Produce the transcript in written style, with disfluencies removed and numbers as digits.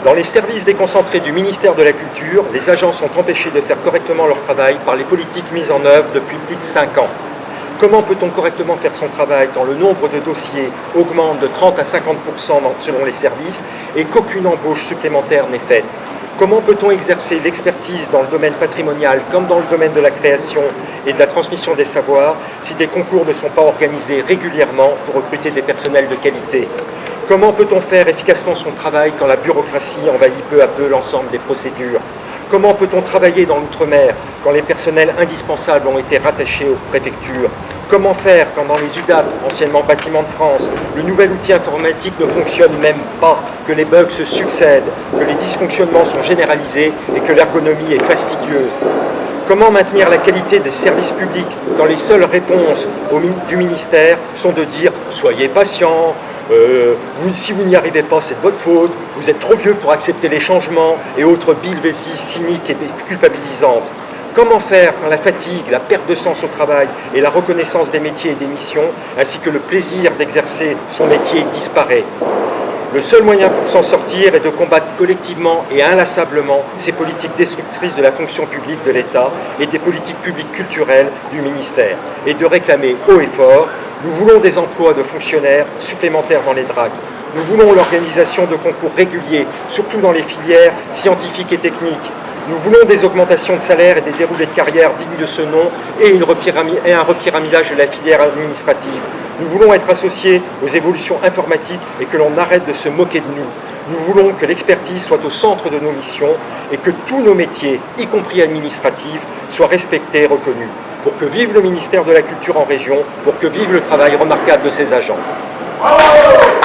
Dans les services déconcentrés du ministère de la Culture, les agents sont empêchés de faire correctement leur travail par les politiques mises en œuvre depuis plus de 5 ans. Comment peut-on correctement faire son travail quand le nombre de dossiers augmente de 30 à 50% selon les services et qu'aucune embauche supplémentaire n'est faite? Comment peut-on exercer l'expertise dans le domaine patrimonial comme dans le domaine de la création et de la transmission des savoirs si des concours ne sont pas organisés régulièrement pour recruter des personnels de qualité? Comment peut-on faire efficacement son travail quand la bureaucratie envahit peu à peu l'ensemble des procédures? Comment peut-on travailler dans l'outre-mer quand les personnels indispensables ont été rattachés aux préfectures? Comment faire quand dans les UDAP, anciennement Bâtiments de France, le nouvel outil informatique ne fonctionne même pas, que les bugs se succèdent, que les dysfonctionnements sont généralisés et que l'ergonomie est fastidieuse? Comment maintenir la qualité des services publics quand les seules réponses du ministère sont de dire « soyez patient », si vous n'y arrivez pas, c'est de votre faute, vous êtes trop vieux pour accepter les changements et autres billevesties cyniques et culpabilisantes. Comment faire quand la fatigue, la perte de sens au travail et la reconnaissance des métiers et des missions, ainsi que le plaisir d'exercer son métier disparaît? Le seul moyen pour s'en sortir est de combattre collectivement et inlassablement ces politiques destructrices de la fonction publique de l'État et des politiques publiques culturelles du ministère, et de réclamer haut et fort: nous voulons des emplois de fonctionnaires supplémentaires dans les DRAC. Nous voulons l'organisation de concours réguliers, surtout dans les filières scientifiques et techniques. Nous voulons des augmentations de salaire et des déroulés de carrière dignes de ce nom et un repyramidage de la filière administrative. Nous voulons être associés aux évolutions informatiques et que l'on arrête de se moquer de nous. Nous voulons que l'expertise soit au centre de nos missions et que tous nos métiers, y compris administratifs, soient respectés et reconnus. Pour que vive le ministère de la Culture en région, pour que vive le travail remarquable de ses agents. Bravo!